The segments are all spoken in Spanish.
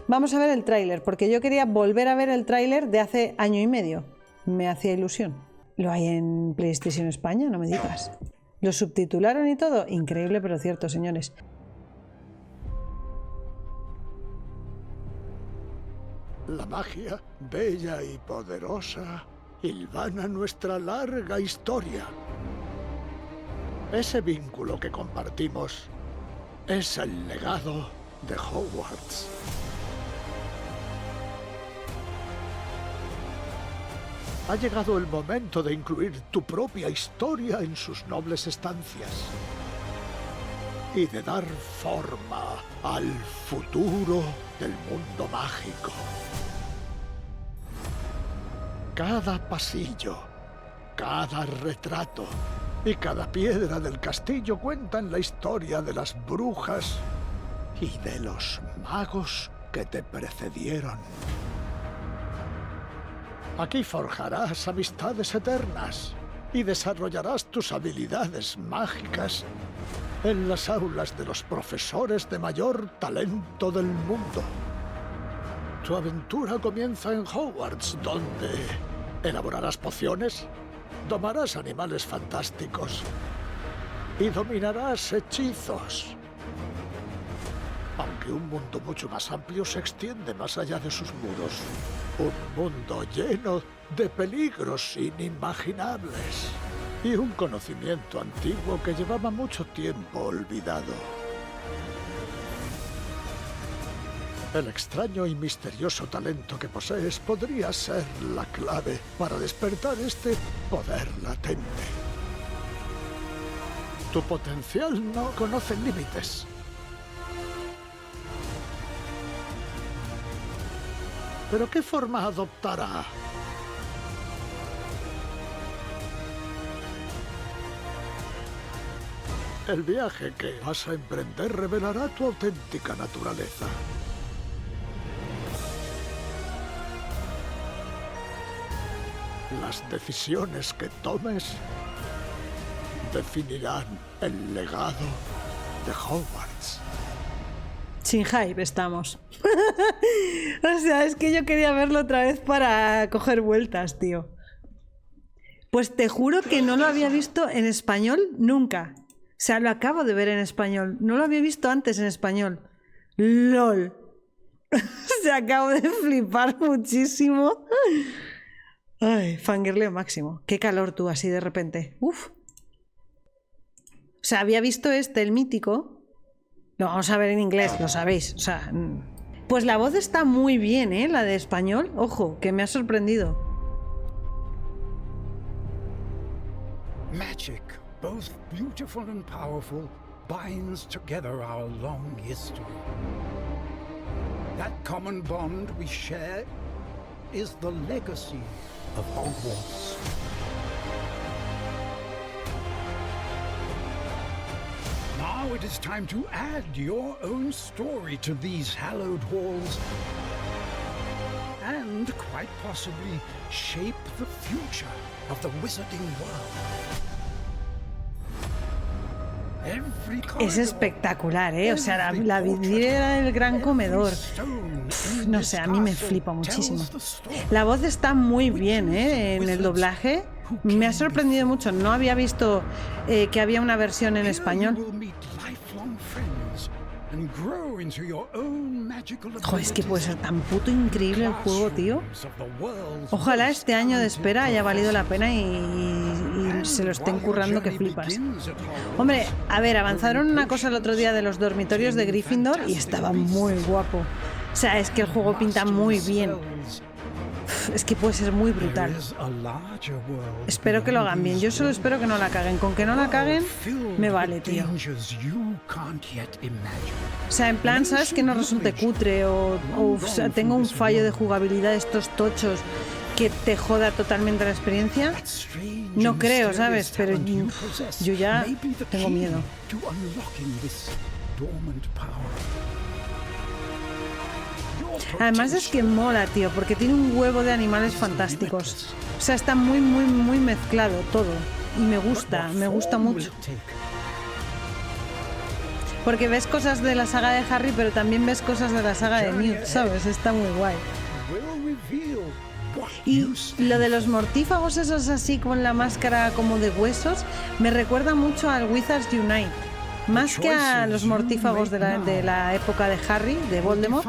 Vamos a ver el tráiler, porque yo quería volver a ver el tráiler de hace año y medio. Me hacía ilusión. Lo hay en PlayStation España, no me digas. Lo subtitularon y todo. Increíble, pero cierto, señores. La magia, bella y poderosa, hilvana nuestra larga historia. Ese vínculo que compartimos es el legado de Hogwarts. Ha llegado el momento de incluir tu propia historia en sus nobles estancias y de dar forma al futuro del mundo mágico. Cada pasillo, cada retrato y cada piedra del castillo cuentan la historia de las brujas y de los magos que te precedieron. Aquí forjarás amistades eternas y desarrollarás tus habilidades mágicas en las aulas de los profesores de mayor talento del mundo. Tu aventura comienza en Hogwarts, donde elaborarás pociones, domarás animales fantásticos y dominarás hechizos. Aunque un mundo mucho más amplio se extiende más allá de sus muros. Un mundo lleno de peligros inimaginables y un conocimiento antiguo que llevaba mucho tiempo olvidado. El extraño y misterioso talento que posees podría ser la clave para despertar este poder latente. Tu potencial no conoce límites. ¿Pero qué forma adoptará? El viaje que vas a emprender revelará tu auténtica naturaleza. Las decisiones que tomes definirán el legado de Hogwarts. Sin hype estamos. O sea, es que yo quería verlo otra vez para coger vueltas, tío. Pues te juro que no lo había visto en español nunca. O sea, lo acabo de ver en español. No lo había visto antes en español. ¡Lol! O sea, acabo de flipar muchísimo. Ay, fangirleo máximo. Qué calor tú, así de repente. Uf. O sea, había visto el mítico. Lo vamos a ver en inglés, lo sabéis. O sea, pues la voz está muy bien, ¿eh? La de español. Ojo, que me ha sorprendido. Magic, both beautiful and powerful, binds together our long history. That common bond we share is the legacy of Hogwarts. Now it is time to add your own story to these hallowed halls and quite possibly shape the future of the wizarding world. Es espectacular, ¿eh? O sea, la vidriera del gran comedor. No sé, a mí me flipa muchísimo. La voz está muy bien, ¿eh? En el doblaje. Me ha sorprendido mucho. No había visto que había una versión en español. Joder, es que puede ser tan puto increíble el juego, tío. Ojalá este año de espera haya valido la pena y se lo estén currando que flipas. Hombre, a ver, avanzaron una cosa el otro día de los dormitorios de Gryffindor y estaba muy guapo. O sea, es que el juego pinta muy bien. Es que puede ser muy brutal. Espero que lo hagan bien. Yo solo espero que no la caguen. Con que no la caguen, me vale, tío. O sea, en plan, ¿sabes? Que no resulte cutre o sea, tenga un fallo de jugabilidad de estos tochos que te joda totalmente la experiencia. No creo, ¿sabes? Pero yo ya tengo miedo. Además es que mola, tío, porque tiene un huevo de animales fantásticos. O sea, está muy mezclado todo. Y me gusta mucho. porque ves cosas de la saga de Harry, pero también ves cosas de la saga de Newt, ¿sabes? Está muy guay. Y lo de los mortífagos esos así con la máscara como de huesos me recuerda mucho al Wizards Unite, más que a los mortífagos de la época de Harry, de Voldemort.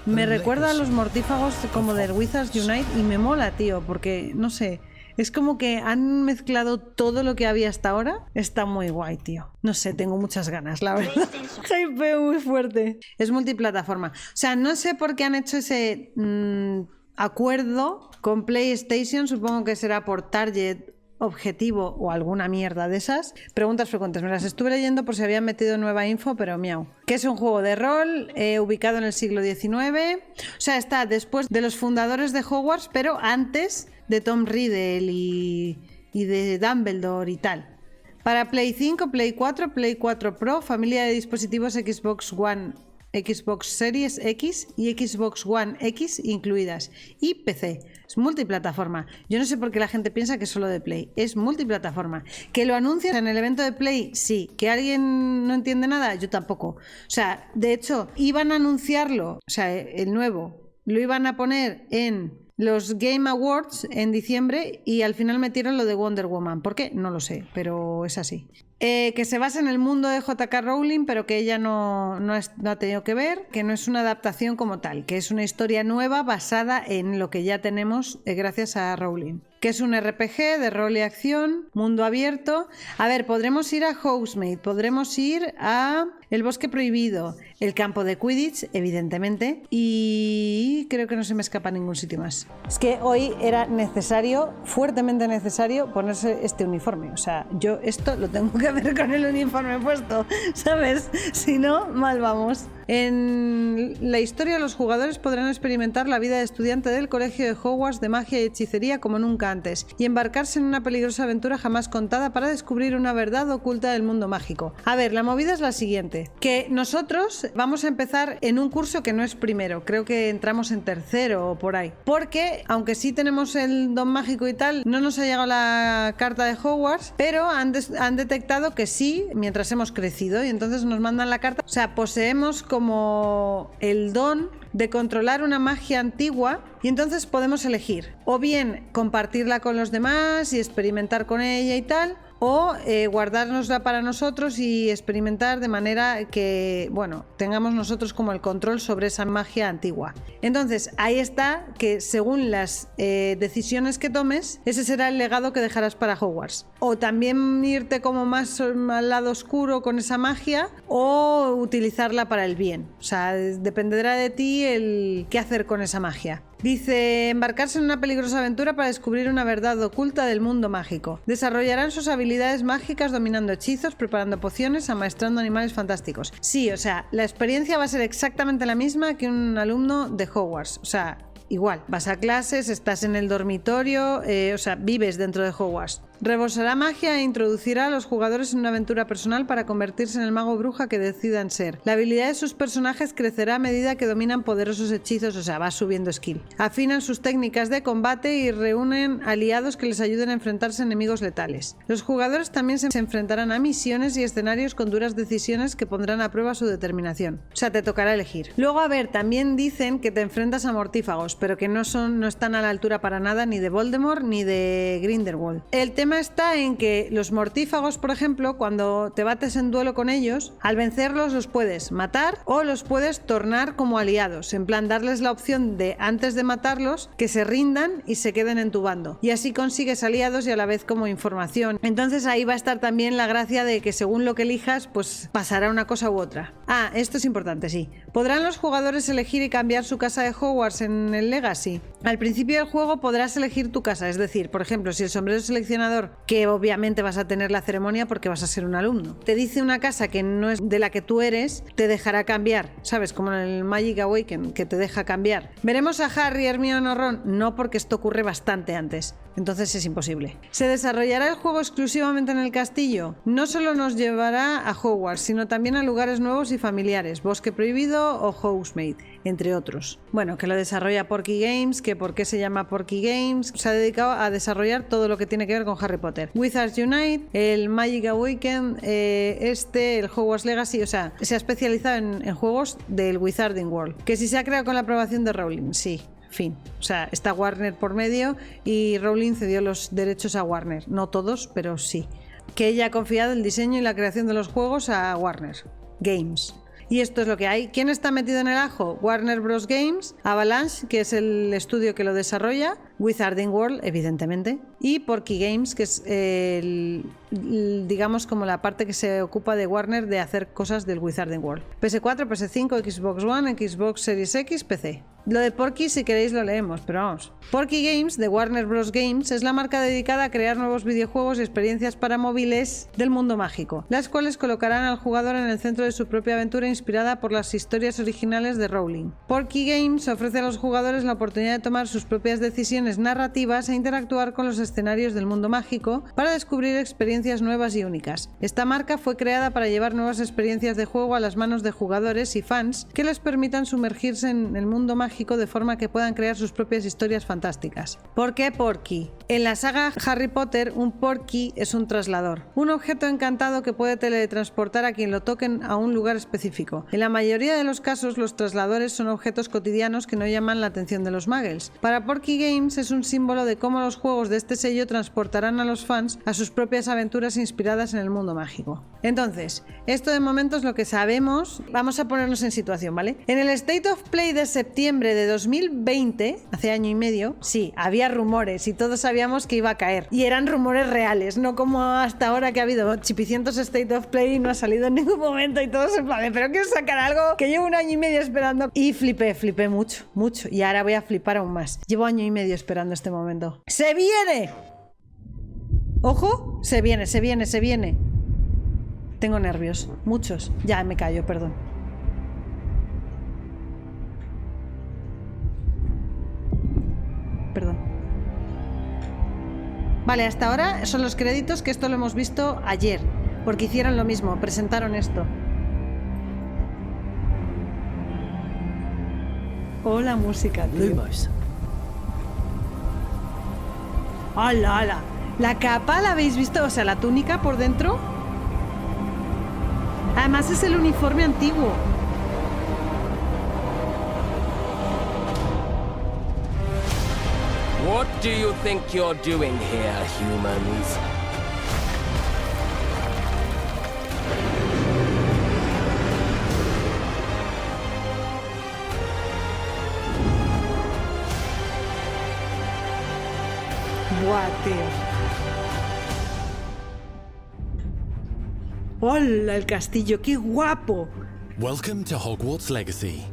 Me recuerda a los mortífagos como del Wizards Unite y me mola, tío, porque no sé, es como que han mezclado todo lo que había hasta ahora. Está muy guay, tío. No sé, tengo muchas ganas, la verdad. Hypeo muy fuerte. Es multiplataforma. O sea, no sé por qué han hecho ese acuerdo con PlayStation, supongo que será por target objetivo o alguna mierda de esas. Preguntas frecuentes, me las estuve leyendo por si habían metido nueva info, pero miau. Que es un juego de rol ubicado en el siglo XIX, o sea, está después de los fundadores de Hogwarts, pero antes de Tom Riddle y de Dumbledore y tal. Para Play 5, Play 4, Play 4 Pro, familia de dispositivos Xbox One, Xbox Series X y Xbox One X incluidas, y PC. Es multiplataforma. Yo no sé por qué la gente piensa que es solo de Play. Es multiplataforma. ¿Que lo anuncian en el evento de Play? Sí. ¿Que alguien no entiende nada? Yo tampoco. O sea, de hecho, iban a anunciarlo, o sea, el nuevo, lo iban a poner en los Game Awards en diciembre y al final metieron lo de Wonder Woman. ¿Por qué? No lo sé, pero es así. Que se basa en el mundo de J.K. Rowling, pero que ella no ha tenido que ver, que no es una adaptación como tal, que es una historia nueva basada en lo que ya tenemos gracias a Rowling. Que es un RPG de rol y acción, mundo abierto. A ver, podremos ir a Hogsmeade, podremos ir a el bosque prohibido, el campo de Quidditch, evidentemente, y creo que no se me escapa ningún sitio más. Es que hoy era necesario, fuertemente necesario, ponerse este uniforme. O sea, yo esto lo tengo que ver con el uniforme puesto, ¿sabes? Si no, mal vamos. En la historia, los jugadores podrán experimentar la vida de estudiante del colegio de Hogwarts de magia y hechicería como nunca antes, y embarcarse en una peligrosa aventura jamás contada para descubrir una verdad oculta del mundo mágico. A ver, la movida es la siguiente, que nosotros vamos a empezar en un curso que no es primero, creo que entramos en tercero o por ahí, porque aunque sí tenemos el don mágico y tal, no nos ha llegado la carta de Hogwarts, pero han detectado que sí, mientras hemos crecido, y entonces nos mandan la carta. O sea, poseemos como el don de controlar una magia antigua, y entonces podemos elegir o bien compartirla con los demás y experimentar con ella y tal, o guardárnosla para nosotros y experimentar de manera que, bueno, tengamos nosotros como el control sobre esa magia antigua. Entonces, ahí está, que según las decisiones que tomes, ese será el legado que dejarás para Hogwarts. O también irte como más al lado oscuro con esa magia, o utilizarla para el bien. O sea, dependerá de ti el qué hacer con esa magia. Dice, embarcarse en una peligrosa aventura para descubrir una verdad oculta del mundo mágico. Desarrollarán sus habilidades mágicas dominando hechizos, preparando pociones, amaestrando animales fantásticos. Sí, o sea, la experiencia va a ser exactamente la misma que un alumno de Hogwarts. O sea, igual, vas a clases, estás en el dormitorio, o sea, vives dentro de Hogwarts. Rebosará magia e introducirá a los jugadores en una aventura personal para convertirse en el mago o bruja que decidan ser. La habilidad de sus personajes crecerá a medida que dominan poderosos hechizos, o sea, va subiendo skill. Afinan sus técnicas de combate y reúnen aliados que les ayuden a enfrentarse a enemigos letales. Los jugadores también se enfrentarán a misiones y escenarios con duras decisiones que pondrán a prueba su determinación. O sea, te tocará elegir. Luego, a ver, también dicen que te enfrentas a mortífagos, pero que no están a la altura para nada ni de Voldemort ni de Grindelwald. El tema está en que los mortífagos, por ejemplo, cuando te bates en duelo con ellos, al vencerlos los puedes matar o los puedes tornar como aliados, en plan darles la opción de, antes de matarlos, que se rindan y se queden en tu bando, y así consigues aliados y a la vez como información. Entonces ahí va a estar también la gracia de que según lo que elijas, pues pasará una cosa u otra. Ah, esto es importante, sí. ¿Podrán los jugadores elegir y cambiar su casa de Hogwarts en el Legacy? Al principio del juego podrás elegir tu casa, es decir, por ejemplo, si el sombrero seleccionador, que obviamente vas a tener la ceremonia porque vas a ser un alumno, te dice una casa que no es de la que tú eres, te dejará cambiar, ¿sabes? Como en el Magic Awaken, que te deja cambiar. ¿Veremos a Harry, Hermione o Ron? No, porque esto ocurre bastante antes, entonces es imposible. ¿Se desarrollará el juego exclusivamente en el castillo? No solo nos llevará a Hogwarts, sino también a lugares nuevos y familiares, Bosque Prohibido o Hogsmeade, entre otros. Bueno, que lo desarrolla Porky Games, que por qué se llama Porky Games. Se ha dedicado a desarrollar todo lo que tiene que ver con Harry Potter. Wizards Unite, el Magic Awaken, el Hogwarts Legacy, o sea, se ha especializado en juegos del Wizarding World. Que si se ha creado con la aprobación de Rowling, sí. Fin. O sea, está Warner por medio y Rowling cedió los derechos a Warner. No todos, pero sí. Que ella ha confiado el diseño y la creación de los juegos a Warner Games. Y esto es lo que hay. ¿Quién está metido en el ajo? Warner Bros. Games, Avalanche, que es el estudio que lo desarrolla, Wizarding World, evidentemente, y Porky Games, que es digamos como la parte que se ocupa de Warner de hacer cosas del Wizarding World. PS4, PS5, Xbox One, Xbox Series X, PC. Lo de Porky, si queréis, lo leemos, pero vamos. Porky Games, de Warner Bros. Games, es la marca dedicada a crear nuevos videojuegos y experiencias para móviles del mundo mágico, las cuales colocarán al jugador en el centro de su propia aventura inspirada por las historias originales de Rowling. Porky Games ofrece a los jugadores la oportunidad de tomar sus propias decisiones narrativas e interactuar con los escenarios del mundo mágico para descubrir experiencias nuevas y únicas. Esta marca fue creada para llevar nuevas experiencias de juego a las manos de jugadores y fans que les permitan sumergirse en el mundo mágico de forma que puedan crear sus propias historias fantásticas. ¿Por qué Porky? En la saga Harry Potter, un Porky es un traslador, un objeto encantado que puede teletransportar a quien lo toquen a un lugar específico. En la mayoría de los casos, los trasladores son objetos cotidianos que no llaman la atención de los muggles. Para Porky Games es un símbolo de cómo los juegos de este sello transportarán a los fans a sus propias aventuras inspiradas en el mundo mágico. Entonces, esto de momento es lo que sabemos. Vamos a ponernos en situación, ¿vale? En el State of Play de septiembre de 2020, hace año y medio, sí, había rumores y todos sabíamos que iba a caer. Y eran rumores reales, no como hasta ahora que ha habido chipicientos State of Play y no ha salido en ningún momento y todos en plan, pero quiero sacar algo que llevo un año y medio esperando. Y flipé mucho. Y ahora voy a flipar aún más. Llevo año y medio esperando este momento. ¡Se viene! ¡Ojo! Se viene. Tengo nervios, muchos. Ya me callo, perdón. Vale, hasta ahora son los créditos, que esto lo hemos visto ayer, porque hicieron lo mismo, presentaron esto. Oh, la música, tío. Lumos. ¡Hala! La capa, ¿la habéis visto? O sea, la túnica por dentro. Además es el uniforme antiguo. What do you think you're doing here, humans? Buah, tío. ¡Hola, el castillo! ¡Qué guapo! Welcome to Hogwarts Legacy.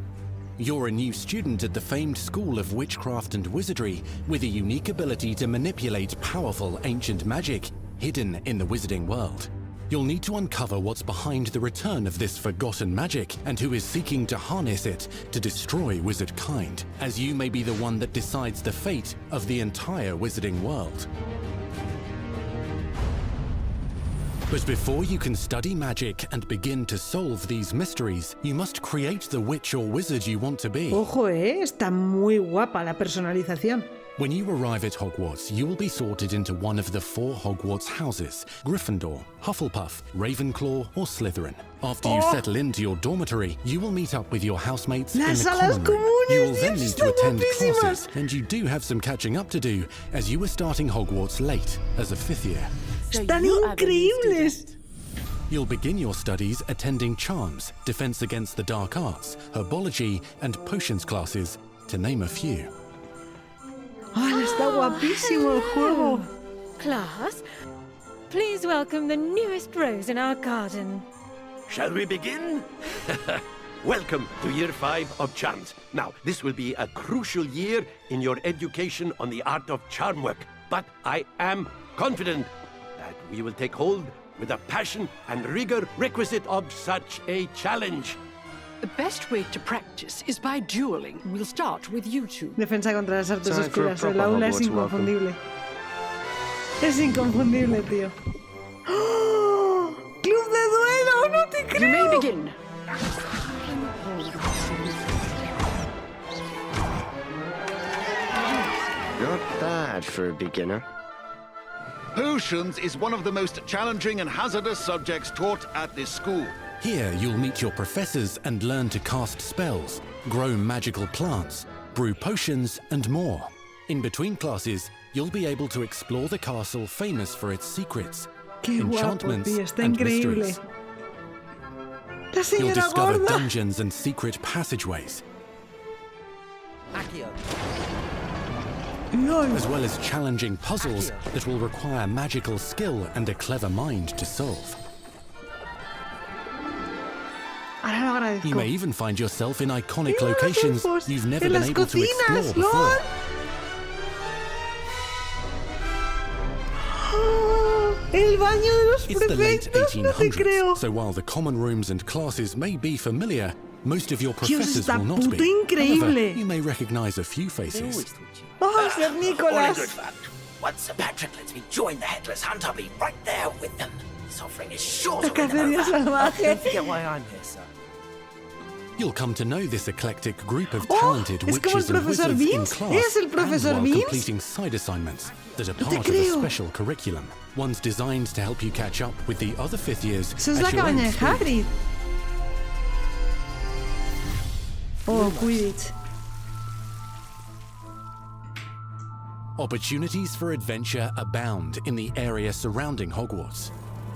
You're a new student at the famed School of Witchcraft and Wizardry with a unique ability to manipulate powerful ancient magic hidden in the wizarding world. You'll need to uncover what's behind the return of this forgotten magic and who is seeking to harness it to destroy wizard kind, as you may be the one that decides the fate of the entire wizarding world. But before you can study magic and begin to solve these mysteries, you must create the witch or wizard you want to be. Ojo, está muy guapa la personalización. When you arrive at Hogwarts, you will be sorted into one of the 4 Hogwarts houses: Gryffindor, Hufflepuff, Ravenclaw, or Slytherin. After you settle into your dormitory, you will meet up with your housemates in the common room. You will then need to attend classes, and you do have some catching up to do, as you were starting Hogwarts late as a 5th year. ¡Están increíbles! You'll begin your studies attending Charms, Defense Against the Dark Arts, Herbology, and Potions classes, to name a few. ¡Ah, está guapísimo el juego! Class, please welcome the newest rose in our garden. Shall we begin? Welcome to Year 5 of Charms. Now, this will be a crucial year in your education on the art of charm work, but I am confident that we will take hold with the passion and rigor requisite of such a challenge. The best way to practice is by dueling. We'll start with you two. Defensa contra las artes Time for a oscuras. El proper aula es Hogwarts inconfundible. Es inconfundible, tío. ¡Oh! ¡Club de duelo! ¡No te creo! You may begin. bad for a beginner. Potions is one of the most challenging and hazardous subjects taught at this school. Here you'll meet your professors and learn to cast spells, grow magical plants, brew potions, and more. In between classes, you'll be able to explore the castle famous for its secrets, Qué guapo, enchantments, tío, está and increíble. mysteries. La You'll señora discover gorda. dungeons and secret passageways, LOL. as well as challenging puzzles that will require magical skill and a clever mind to solve. Ahora lo agradezco. You may even find yourself in iconic Mira los locations elfos, you've never en been las able to explore cocinas, before. LOL. ¡Oh! El baño de los It's the late prefectos, no te creo. 1800s, so while the common rooms and classes may be familiar, most of your professors está will not puto be. increíble. However, you may recognize a few faces. ¡Oh, Ser Nicolás! Once Sir Patrick lets me join the Headless Hunt, I'll be right there with them. This offering is sure to La win them cacería over. salvaje. Don't forget why I'm here, sir. You'll come to know this eclectic group of Oh, talented es como el witches and profesor wizards in Beans. class, ¿Es el and profesor while Beans? completing side assignments that are No te part of a creo. special curriculum, ones designed to help you catch up with the other fifth years Eso es at la your cabaña own de speed. Hagrid. Oh, Quidditch. Opportunities for adventure abound in the area surrounding Hogwarts.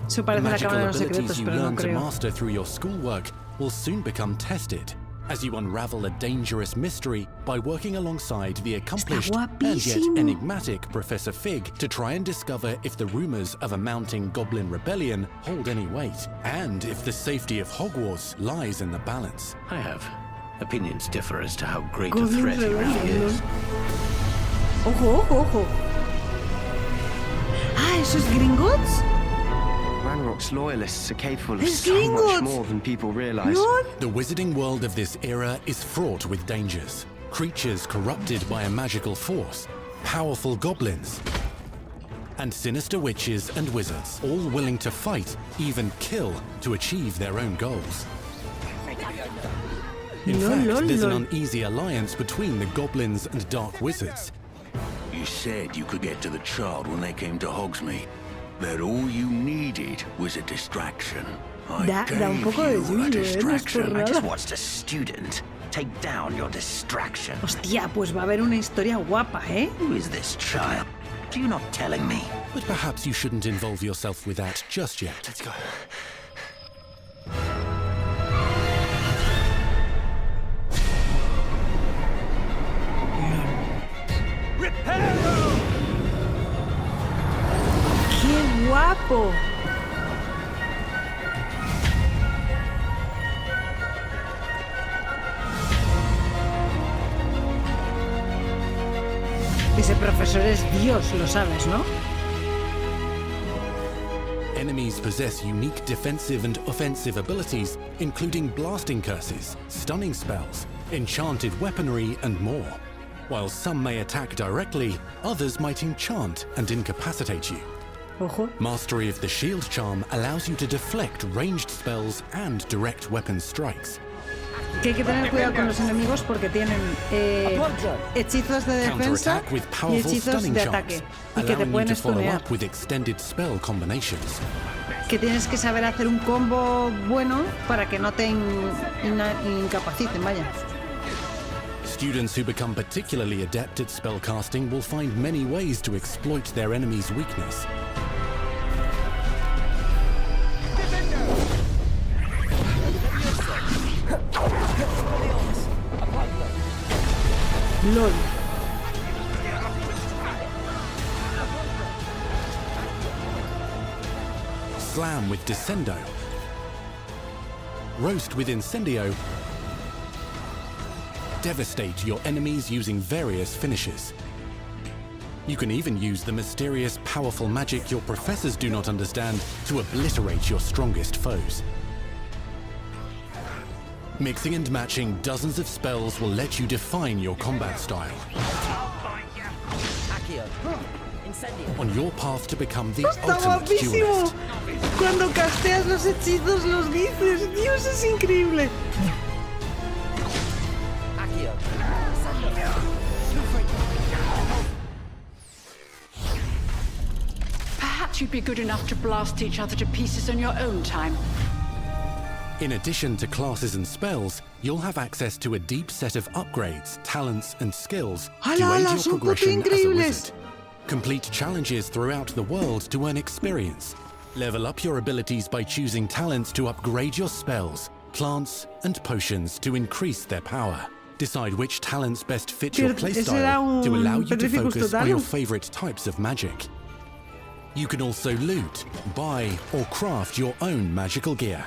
Eso The parece la magical cámara de los abilities secretos, you pero no learn to creo. master through your schoolwork will soon become tested as you unravel a dangerous mystery by working alongside the accomplished and yet guapísimo. enigmatic Professor Fig to try and discover if the rumors of a mounting goblin rebellion hold any weight, and if the safety of Hogwarts lies in the balance. I have. Opinions differ as to how great a Goblin threat he really rebellion, is. Ojo, ojo, ojo. Ah, ¿eso es Gringotts? Ranrock's loyalists are capable of Es so much Gringotts. more than people realize. LOL. The wizarding world of this era is fraught with dangers. Creatures corrupted by a magical force, powerful goblins, and sinister witches and wizards, all willing to fight, even kill, to achieve their own goals. In fact, there's an uneasy alliance between the goblins and dark wizards. You said you could get to the child when they came to Hogsmeade. That all you needed was a distraction. I Da un gave poco de you a yuyu, no es por distraction. I just nada. watched a student take down your distraction. Hostia, pues va a haber una historia guapa, ¿eh? Who is this child? You're not telling me. But perhaps you shouldn't involve yourself with that just yet. Let's go. ¡Qué guapo! Ese profesor es Dios, lo sabes, ¿no? Enemies possess unique defensive and offensive abilities, including blasting curses, stunning spells, enchanted weaponry, and more. While some may attack directly, others might enchant and incapacitate you. Ojo. Mastery of the shield charm allows you to deflect ranged spells and direct weapon strikes. Que hay que tener cuidado con los enemigos porque tienen hechizos de defensa Counterattack with y powerful hechizos stunning de charms, ataque. Y que te allowing you pueden to follow stunear. up with extended spell combinations. Que tienes que saber hacer un combo bueno para que no te incapaciten, vaya. Students who become particularly adept at spellcasting will find many ways to exploit their enemy's weakness. LOL. Slam with Descendo. Roast with Incendio. Devastate your enemies using various finishes. You can even use the mysterious, powerful magic your professors do not understand to obliterate your strongest foes. Mixing and matching dozens of spells will let you define your combat style. On your path to become the Está ultimate guapísimo. duelist. Cuando casteas los hechizos los dices. Dios, es increíble. Perhaps you'd be good enough to blast each other to pieces on your own time. In addition to classes and spells, you'll have access to a deep set of upgrades, talents, and skills to aid your progression as a wizard. Complete challenges throughout the world to earn experience. Level up your abilities by choosing talents to upgrade your spells, plants, and potions to increase their power. Decide which talents best fit your playstyle to allow you to focus on your favorite types of magic. You can also loot, buy, or craft your own magical gear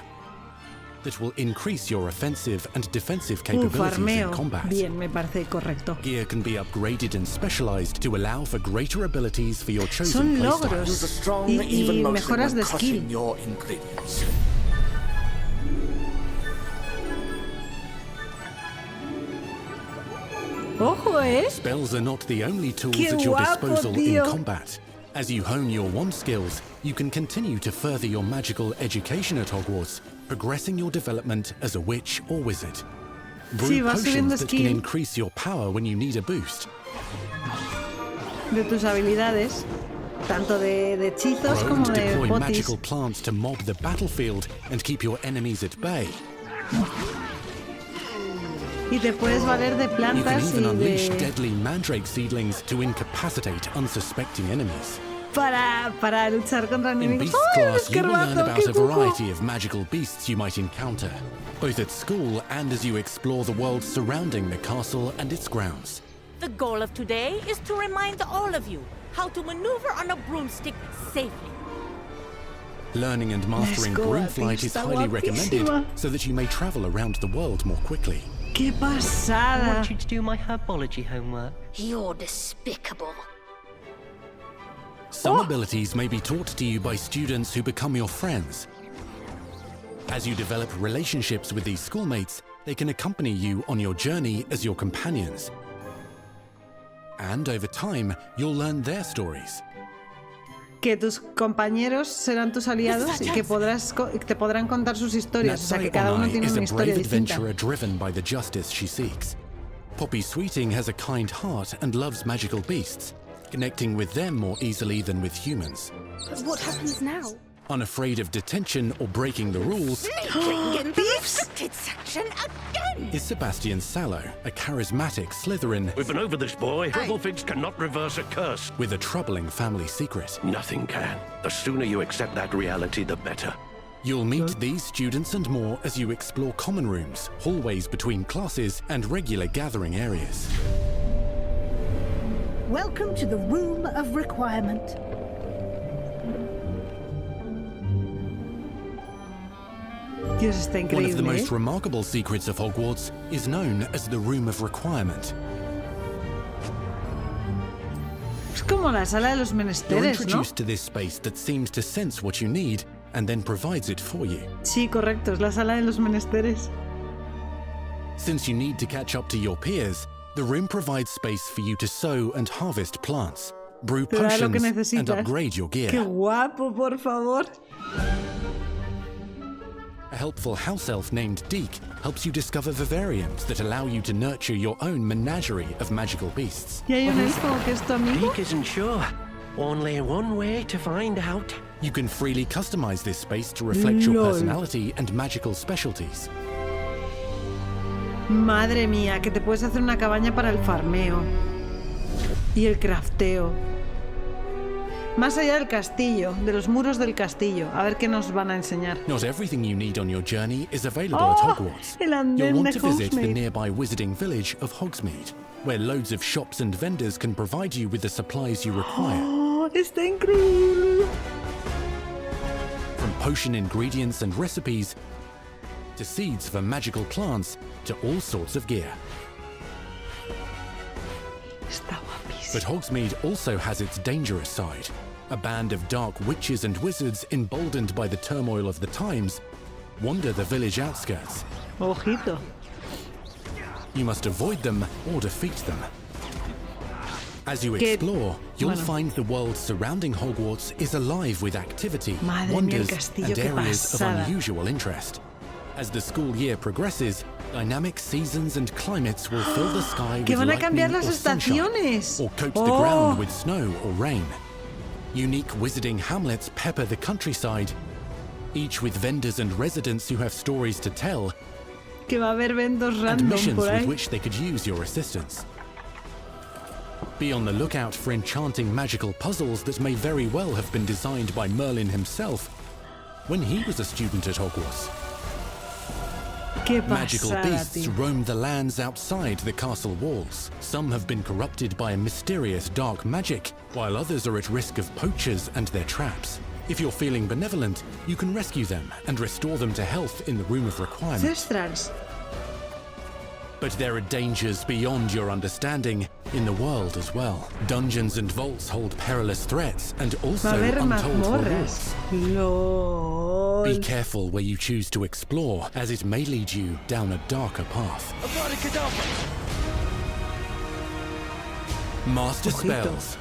that will increase your offensive and defensive capabilities in combat. Bien, me parece correcto. Gear can be upgraded and specialized to allow for greater abilities for your chosen playstyle. Use a strong, y even motion mejoras when de crushing skill. your ingredients. Ojo, Spells are not the only tools Qué at your guapo, disposal tío. in combat. As you hone your wand skills, you can continue to further your magical education at Hogwarts, progressing your development as a witch or wizard. Brew Sí, vas subiendo potions that can skill increase your power when you need a boost. de tus habilidades, tanto de hechizos Grow como and de deploy potis. magical plants to mob the battlefield and keep your enemies at bay. Y te puedes valer de You can plantas even y unleash de... deadly mandrake seedlings to incapacitate unsuspecting enemies. Para luchar contra In enemigos. Beasts ¡Ay, el class, you will learn escarbazo! about ¡Qué a cuco! variety of magical beasts you might encounter, both at school and as you explore the world surrounding the castle and its grounds. The goal of today is to remind all of you how to maneuver on a broomstick safely. Learning and mastering broom flight is highly recommended so that you may travel around the world more quickly. ¡Qué pasada! I want you to do my herbology homework. You're despicable. Some abilities may be taught to you by students who become your friends. As you develop relationships with these schoolmates, they can accompany you on your journey as your companions. And over time, you'll learn their stories. Que tus compañeros serán tus aliados y que te podrán contar sus historias. O sea, que cada uno tiene una historia distinta. Adventurer driven by the justice she seeks. Poppy Sweeting has a kind heart and loves magical beasts, connecting with them more easily than with humans. But what happens now? Unafraid of detention or breaking the rules, Sneaking in the restricted section again! is Sebastian Sallow, a charismatic Slytherin We've been over this, boy. Figs cannot reverse a curse. with a troubling family secret. Nothing can. The sooner you accept that reality, the better. You'll meet these students and more as you explore common rooms, hallways between classes, and regular gathering areas. Welcome to the Room of Requirement. Dios, está One of the increíble, most remarkable secrets of Hogwarts is known as the Room of Requirement. Es como la sala de los You're menesteres, ¿no? introduced to this space that seems to sense what you need and then provides it for you. Sí, correcto, es la sala de los menesteres. Since you need to catch up to your peers, the room provides space for you to sow and harvest plants, brew Te da lo que potions, and necesitas. upgrade your gear. ¡Qué guapo, por favor! A helpful house elf named Deke helps you discover vivariums that allow you to nurture your own menagerie of magical beasts. ¿Y hay un elfo que es tu amigo? Deke isn't sure. Only one way to find out. You can freely customize this space to reflect your LOL. personality and magical specialties. Madre mía, que te puedes hacer una cabaña para el farmeo. Y el crafteo. Más allá del castillo, de los muros del castillo. A ver qué nos van a enseñar. Not everything you need on your journey is available Oh, at Hogwarts. el andén You'll want de to visit the Hogsmeade. nearby wizarding village of Hogsmeade, where loads of shops and vendors can provide you with the supplies you require. ¡Oh, está increíble! From potion ingredients and recipes, to seeds for magical plants, to all sorts of gear. Está guapísimo. But Hogsmeade also has its dangerous side. A band of dark witches and wizards, emboldened by the turmoil of the times, wander the village outskirts. Ojito. You must avoid them or defeat them. As you Que- explore, you'll bueno. find the world surrounding Hogwarts is alive with activity, Madre mía, el wonders, castillo, and qué areas of pasada. unusual interest. As the school year progresses, dynamic seasons and climates will fill the sky Que with van a cambiar lightning las or sunshine, estaciones. or coat the Oh. ground with snow or rain. Unique wizarding hamlets pepper the countryside, each with vendors and residents who have stories to tell, que va a haber vendos and random missions por ahí. with which they could use your assistance. Be on the lookout for enchanting magical puzzles that may very well have been designed by Merlin himself when he was a student at Hogwarts. Qué Magical pasada, beasts tío. roam the lands outside the castle walls. Some have been corrupted by a mysterious dark magic, while others are at risk of poachers and their traps. If you're feeling benevolent, you can rescue them and restore them to health in the Room of Requirement. Ostras. But there are dangers beyond your understanding in the world as well. Dungeons and vaults hold perilous threats and Va a also haber untold mazmorras. rewards. LOL. Be careful where you choose to explore, as it may lead you down a darker path. Master Ojito. spells.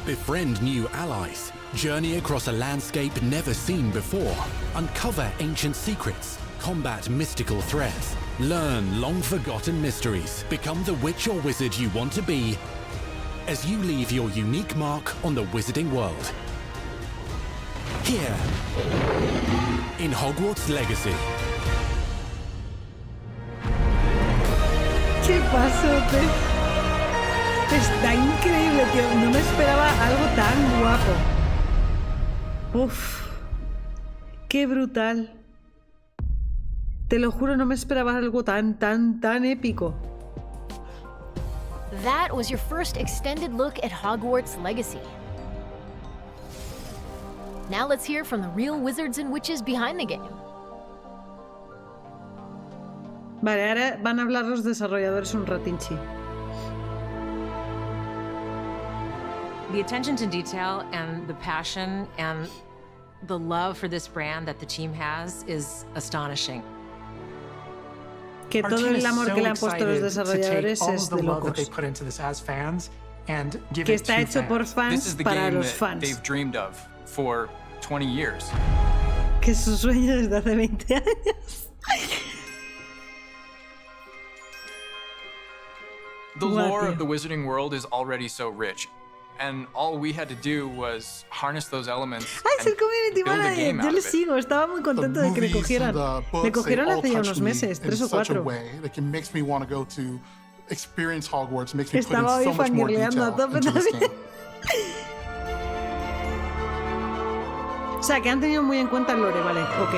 Befriend new allies. Journey across a landscape never seen before. Uncover ancient secrets. Combat mystical threats. Learn long-forgotten mysteries. Become the witch or wizard you want to be as you leave your unique mark on the wizarding world. Here, in Hogwarts Legacy. ¿Qué pasó, tío? Está increíble, tío. No me esperaba algo tan guapo. Uf. Qué brutal. Te lo juro, no me esperaba algo tan épico. That was your first extended look at Hogwarts Legacy. Now let's hear from the real wizards and witches behind the game. Vale, ahora van a hablar los desarrolladores un ratinchi. The attention to detail and the passion and the love for this brand that the team has is astonishing. Que todo el amor que le han puesto los desarrolladores es de locos. Que está hecho por fans para los fans. They've dreamed of for 20 years. Que es su sueño desde hace 20 años. The lore of the wizarding world is already so rich, and all we had to do was harness those elements. Es el community manager. Yo le sigo. Estaba muy contento de que le cogieran. Le cogieron hace ya unos meses, 3 o 4. Estaba hoy fangirleando a tope también. O sea, que han tenido muy en cuenta el lore, vale, ok.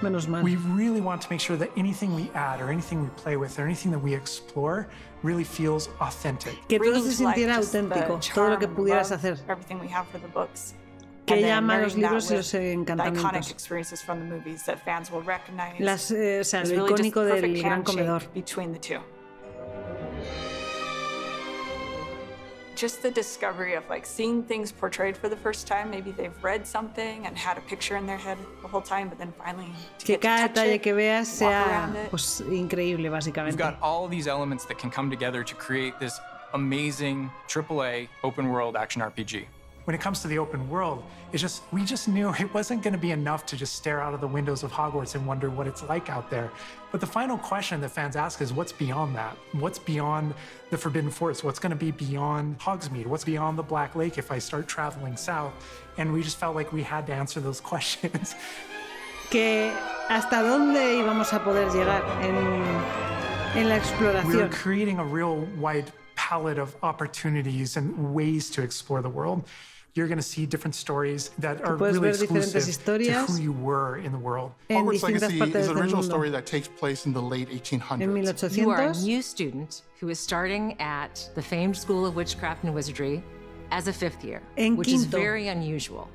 Menos mal. We really want to make sure that anything we add or anything we play with or anything that we explore really feels authentic. Que todo se sintiera auténtico, todo lo que pudieras hacer. Que llama los libros y los encantamientos. O sea, lo icónico del gran comedor. Just the discovery of like seeing things portrayed for the first time. Maybe they've read something and had a picture in their head the whole time, but then finally que cada detalle que veas sea pues increíble, básicamente. We've got all these elements that can come together to create this amazing AAA open world action RPG. When it comes to the open world, we just knew it wasn't going to be enough to just stare out of the windows of Hogwarts and wonder what it's like out there. But the final question that fans ask is, what's beyond that? What's beyond the Forbidden Forest? What's going to be beyond Hogsmeade? What's beyond the Black Lake if I start traveling south? And we just felt like we had to answer those questions. Que hasta dónde íbamos a poder llegar en la exploración. We were creating a real wide palette of opportunities and ways to explore the world. You're going to see different stories that are really exclusive to who you were in the world. Hogwarts Legacy is an original story that takes place in the late 1800s. You are a new student who is starting at the famed School of Witchcraft and Wizardry as a 5th year, which is very unusual.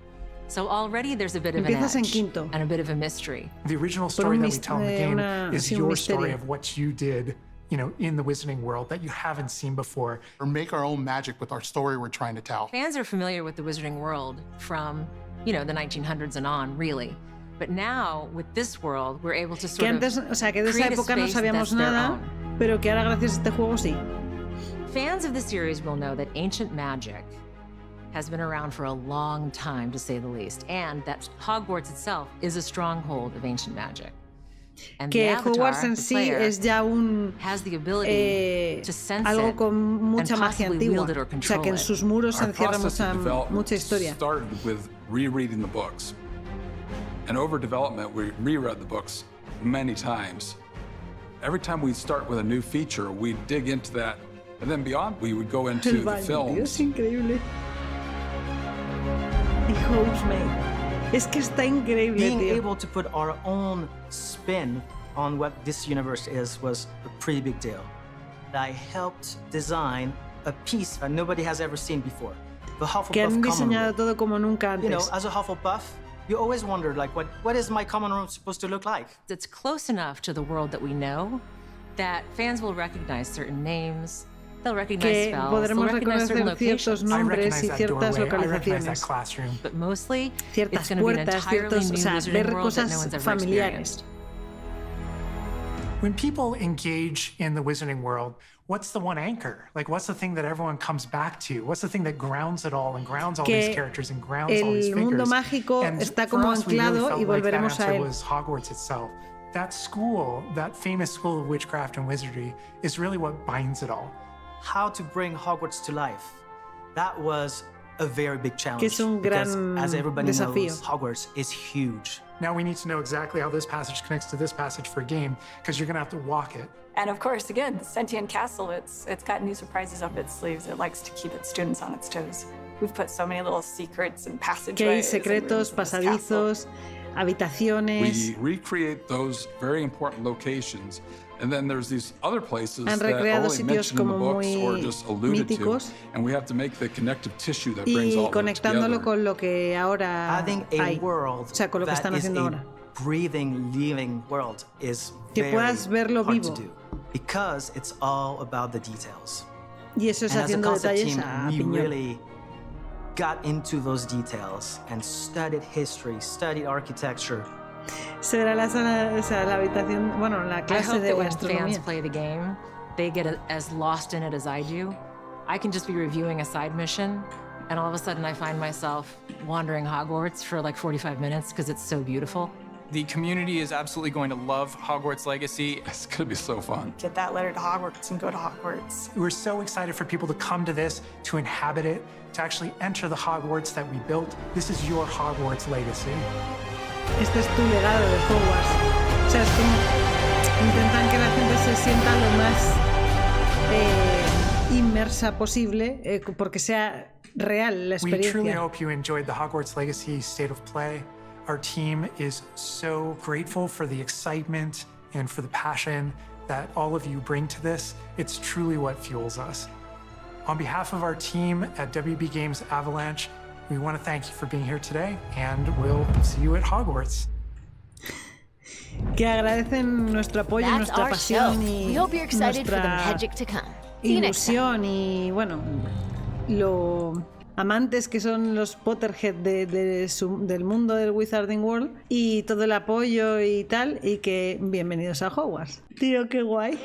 So already there's a bit of an edge and a bit of a mystery. The original story that we tell in the game is your story of what you did, you know, in the wizarding world that you haven't seen before. Or make our own magic with our story we're trying to tell. Fans are familiar with the wizarding world from, you know, the 1900s and on, really. But now, with this world, we're able to sort of o sea, que de esa época no sabíamos nada, pero que ahora gracias a este juego sí. Fans of the series will know that ancient magic has been around for a long time, to say the least, and that Hogwarts itself is a stronghold of ancient magic. que Hogwarts en sí es ya un algo con mucha magia antigua, o sea que en sus muros se encierra mucha historia. Rereading the books. And over development, we reread the books many times. Every time we start with a new feature, we dig into that, and then beyond, we would go into the films. Es increíble. Y Housemaid. Es que está increíble, Being tío. able to put our own spin on what this universe is was a pretty big deal. I helped design a piece that nobody has ever seen before. The Hufflepuff Que han diseñado common room. todo como nunca antes. You know, as a Hufflepuff, you always wondered, like, what is my common room supposed to look like? It's close enough to the world that we know that fans will recognize certain names, they'll recognize que spells, podremos they'll recognize certain reconocer ciertos locations. nombres y ciertas localizaciones, But mostly, ciertas it's going to be an puertas, entirely ciertos, new o sea, wizarding ver world that no cosas one's ever familiares. experienced. When people engage in the wizarding world, what's the one anchor? Like, what's the thing that everyone comes back to? What's the thing that grounds it all and grounds all these characters and grounds all these figures? El mundo mágico está como anclado y volveremos a él. Was Hogwarts itself. That school, that famous school of witchcraft and wizardry, is really what binds it all. How to bring Hogwarts to life. That was a very big challenge. Que es un because, gran as everybody desafío. knows, Hogwarts is huge. Now we need to know exactly how this passage connects to this passage for a game, because you're going to have to walk it. And of course, again, the Sentient Castle, it's got new surprises up its sleeves. It likes to keep its students on its toes. We've put so many little secrets and passageways. Que hay secretos, pasadizos, habitaciones. We recreate those very important locations, and then there's these other places Han that recreado only sitios mentioned in the como books or muy just alluded míticos. to, and we have to make the connective tissue that brings all Y of them conectándolo together. con lo que ahora Having a hay, world o sea, con lo que that están is haciendo a ahora. breathing, living world is Que very puedas verlo hard vivo. to do because it's all about the details. Y eso es And as a haciendo concept detalles team, a we piñón. really got into those details and studied history, studied architecture. Será la sala, o sea, la habitación, bueno, la I clase hope de that when gastronomía. fans play the game, they get as lost in it as I do. I can just be reviewing a side mission, and all of a sudden I find myself wandering Hogwarts for like 45 minutes because it's so beautiful. The community is absolutely going to love Hogwarts Legacy. It's going to be so fun. Get that letter to Hogwarts and go to Hogwarts. We're so excited for people to come to this, to inhabit it, to actually enter the Hogwarts that we built. This is your Hogwarts Legacy. Este es tu legado de Hogwarts. O sea, es como intentan que la gente se sienta lo más inmersa posible porque sea real la We truly experiencia. hope you enjoyed the Hogwarts Legacy State of Play. Our team is so grateful for the excitement and for the passion that all of you bring to this. It's truly what fuels us. On behalf of our team at WB Games Avalanche, we want to thank you for being here today, and we'll see you at Hogwarts. Que agradecen nuestro apoyo, That's nuestra our pasión show. y We hope you're excited for the nuestra magic to come. See you next time. ilusión y bueno, lo amantes que son los Potterhead del mundo del Wizarding World y todo el apoyo y tal, y que bienvenidos a Hogwarts. Tío, qué guay.